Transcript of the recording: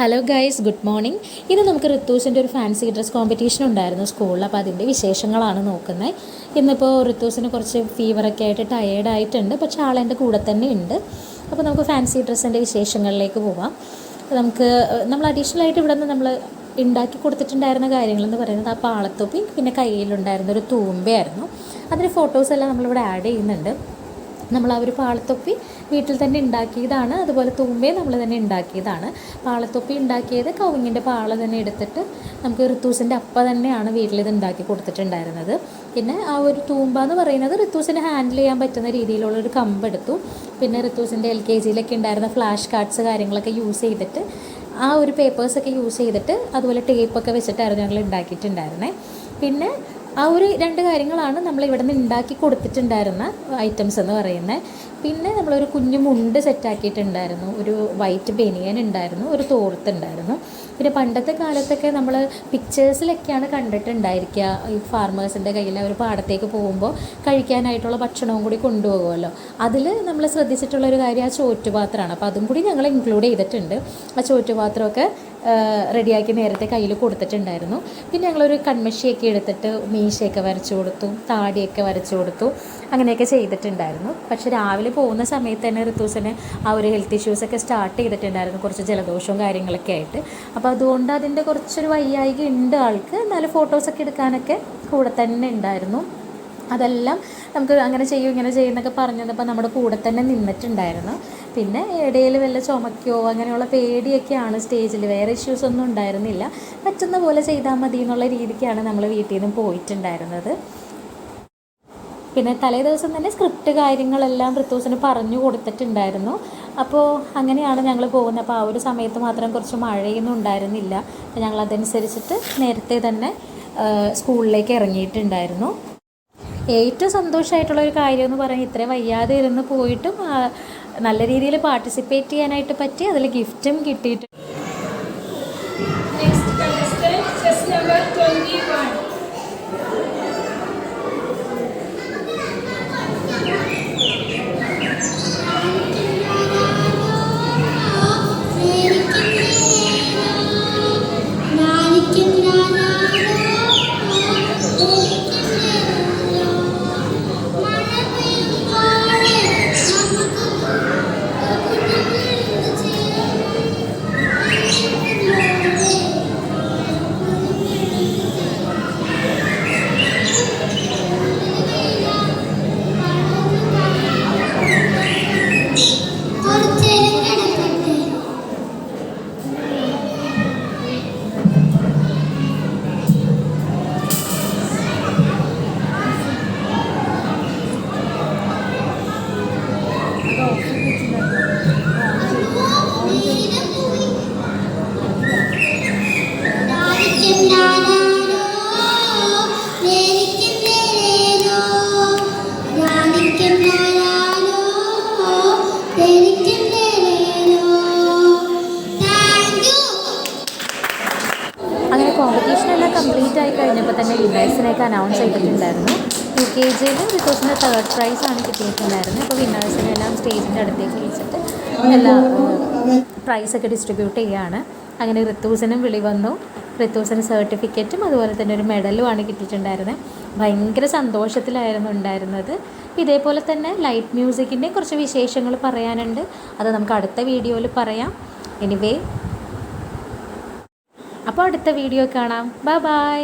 Hello guys, good morning. ഇന്ന് നമുക്ക് ഋത്തൂസിൻ്റെ ഒരു ഫാൻസി ഡ്രസ് കോമ്പറ്റീഷൻ ഉണ്ടായിരുന്നു സ്കൂളിൽ. അപ്പോൾ അതിൻ്റെ വിശേഷങ്ങളാണ് നോക്കുന്നത്. ഇന്നിപ്പോൾ ഋത്തൂസിന് കുറച്ച് ഫീവറൊക്കെ ആയിട്ട് ടയേർഡായിട്ടുണ്ട്, പക്ഷേ ആളെൻ്റെ കൂടെ തന്നെ ഉണ്ട്. അപ്പോൾ നമുക്ക് ഫാൻസി ഡ്രസ്സിൻ്റെ വിശേഷങ്ങളിലേക്ക് പോവാം. നമ്മൾ അഡീഷണൽ ആയിട്ട് ഇവിടെ നിന്ന് നമ്മൾ ഉണ്ടാക്കി കൊടുത്തിട്ടുണ്ടായിരുന്ന കാര്യങ്ങളെന്ന് പറയുന്നത് ആ പാളത്തൊപ്പി, പിന്നെ കയ്യിലുണ്ടായിരുന്ന ഒരു തൂമ്പയായിരുന്നു. അതിൻ്റെ ഫോട്ടോസെല്ലാം നമ്മളിവിടെ ആഡ് ചെയ്യുന്നുണ്ട്. നമ്മൾ ആ ഒരു പാളത്തൊപ്പി വീട്ടിൽ തന്നെ ഉണ്ടാക്കിയതാണ്. അതുപോലെ തൂമ്പയും നമ്മൾ തന്നെ ഉണ്ടാക്കിയതാണ്. പാളത്തൊപ്പി ഉണ്ടാക്കിയത് കവുങ്ങിൻ്റെ പാള തന്നെ എടുത്തിട്ട് നമുക്ക് ഋത്തൂസിൻ്റെ അപ്പ തന്നെയാണ് വീട്ടിലിത് ഉണ്ടാക്കി കൊടുത്തിട്ടുണ്ടായിരുന്നത്. പിന്നെ ആ ഒരു തൂമ്പ എന്ന് പറയുന്നത് ഋത്തൂസിന് ഹാൻഡിൽ ചെയ്യാൻ പറ്റുന്ന രീതിയിലുള്ളൊരു കമ്പെടുത്തു. പിന്നെ ഋത്തൂസിൻ്റെ LKG-യിലൊക്കെ ഉണ്ടായിരുന്ന ഫ്ലാഷ് കാർഡ്സ് കാര്യങ്ങളൊക്കെ യൂസ് ചെയ്തിട്ട്, ആ ഒരു പേപ്പേഴ്സൊക്കെ യൂസ് ചെയ്തിട്ട്, അതുപോലെ ടേപ്പൊക്കെ വെച്ചിട്ടായിരുന്നു ഞങ്ങൾ ഉണ്ടാക്കിയിട്ടുണ്ടായിരുന്നത്. പിന്നെ ആ ഒരു 2 കാര്യങ്ങളാണ് നമ്മൾ ഇവിടെ നിന്ന് ഉണ്ടാക്കി കൊടുത്തിട്ടുണ്ടായിരുന്ന ഐറ്റംസ് എന്ന് പറയുന്നത്. പിന്നെ നമ്മളൊരു കുഞ്ഞു മുണ്ട് സെറ്റാക്കിയിട്ടുണ്ടായിരുന്നു, ഒരു വൈറ്റ് ബനിയൻ ഉണ്ടായിരുന്നു, ഒരു തോർത്തുണ്ടായിരുന്നു. പിന്നെ പണ്ടത്തെ കാലത്തൊക്കെ നമ്മൾ പിക്ചേഴ്സിലൊക്കെയാണ് കണ്ടിട്ടുണ്ടായിരിക്കുക, ഈ ഫാർമേഴ്സിൻ്റെ കയ്യിൽ അവർ പാടത്തേക്ക് പോകുമ്പോൾ കഴിക്കാനായിട്ടുള്ള ഭക്ഷണവും കൂടി കൊണ്ടുപോകുമല്ലോ. അതിൽ നമ്മൾ ശ്രദ്ധിച്ചിട്ടുള്ളൊരു കാര്യം ആ ചോറ്റുപാത്രമാണ്. അപ്പോൾ അതും കൂടി ഞങ്ങൾ ഇൻക്ലൂഡ് ചെയ്തിട്ടുണ്ട്. ആ ചോറ്റുപാത്രമൊക്കെ റെഡിയാക്കി നേരത്തെ കയ്യിൽ കൊടുത്തിട്ടുണ്ടായിരുന്നു. പിന്നെ ഞങ്ങളൊരു കൺമഷിയൊക്കെ എടുത്തിട്ട് മീശയൊക്കെ വരച്ചു കൊടുത്തു, താടിയൊക്കെ വരച്ചു കൊടുത്തു, അങ്ങനെയൊക്കെ ചെയ്തിട്ടുണ്ടായിരുന്നു. പക്ഷേ രാവിലെ പോകുന്ന സമയത്ത് തന്നെ ഋത്തൂസിന് ആ ഒരു ഹെൽത്ത് ഇഷ്യൂസൊക്കെ സ്റ്റാർട്ട് ചെയ്തിട്ടുണ്ടായിരുന്നു, കുറച്ച് ജലദോഷവും കാര്യങ്ങളൊക്കെ ആയിട്ട്. അപ്പോൾ അതുകൊണ്ട് അതിൻ്റെ കുറച്ചൊരു വയ്യായിക ഉണ്ട് ആൾക്ക്. എന്നാലും ഫോട്ടോസൊക്കെ എടുക്കാനൊക്കെ കൂടെ തന്നെ ഉണ്ടായിരുന്നു. അതെല്ലാം നമുക്ക് അങ്ങനെ ചെയ്യും ഇങ്ങനെ ചെയ്യുന്നൊക്കെ പറഞ്ഞു തന്നപ്പോൾ നമ്മുടെ കൂടെ തന്നെ നിന്നിട്ടുണ്ടായിരുന്നു. പിന്നെ ഇടയിൽ വല്ല ചുമക്കോ അങ്ങനെയുള്ള പേടിയൊക്കെയാണ് സ്റ്റേജിൽ, വേറെ ഇഷ്യൂസൊന്നും ഉണ്ടായിരുന്നില്ല. പറ്റുന്ന പോലെ ചെയ്താൽ മതി എന്നുള്ള രീതിക്കാണ് നമ്മൾ വീട്ടിൽ നിന്നും പോയിട്ടുണ്ടായിരുന്നത്. പിന്നെ തലേ ദിവസം തന്നെ സ്ക്രിപ്റ്റ് കാര്യങ്ങളെല്ലാം ഋത്തൂസിന് പറഞ്ഞു കൊടുത്തിട്ടുണ്ടായിരുന്നു. അപ്പോൾ അങ്ങനെയാണ് ഞങ്ങൾ പോകുന്നത്. അപ്പോൾ ആ ഒരു സമയത്ത് മാത്രം കുറച്ച് മഴയൊന്നും ഉണ്ടായിരുന്നില്ല. ഞങ്ങളതനുസരിച്ചിട്ട് നേരത്തെ തന്നെ സ്കൂളിലേക്ക് ഇറങ്ങിയിട്ടുണ്ടായിരുന്നു. ഏറ്റവും സന്തോഷമായിട്ടുള്ളൊരു കാര്യം എന്ന് പറഞ്ഞാൽ ഇത്രയും വയ്യാതെ ഇരുന്ന് പോയിട്ടും നല്ല രീതിയിൽ പാർട്ടിസിപ്പേറ്റ് ചെയ്യാനായിട്ട് പറ്റി, അതിൽ ഗിഫ്റ്റും കിട്ടിയിട്ട്. അങ്ങനെ കോമ്പറ്റീഷനെല്ലാം കംപ്ലീറ്റ് ആയി കഴിഞ്ഞപ്പോൾ തന്നെ വിന്നേഴ്സിനെയൊക്കെ അനൗൺസ് ചെയ്തിട്ടുണ്ടായിരുന്നു. UKG-യിൽ ഋത്തൂസിൻ്റെ 3rd പ്രൈസാണ് കിട്ടിയിട്ടുണ്ടായിരുന്നത്. അപ്പോൾ വിന്നേഴ്സിനെല്ലാം സ്റ്റേജിൻ്റെ അടുത്തേക്ക് വിളിച്ചിട്ട് എല്ലാ പ്രൈസൊക്കെ ഡിസ്ട്രിബ്യൂട്ട് ചെയ്യുകയാണ്. അങ്ങനെ ഋത്തൂസിനും വിളി വന്നു. ഋത്തൂസിന് സർട്ടിഫിക്കറ്റും അതുപോലെ തന്നെ ഒരു മെഡലുമാണ് കിട്ടിയിട്ടുണ്ടായിരുന്നത്. ഭയങ്കര സന്തോഷത്തിലായിരുന്നു ഉണ്ടായിരുന്നത്. ഇതേപോലെ തന്നെ ലൈറ്റ് മ്യൂസിക്കിൻ്റെ കുറച്ച് വിശേഷങ്ങൾ പറയാനുണ്ട്. അത് നമുക്ക് അടുത്ത വീഡിയോയിൽ പറയാം. എനിവേ, അപ്പോൾ അടുത്ത വീഡിയോ കാണാം. Bye bye.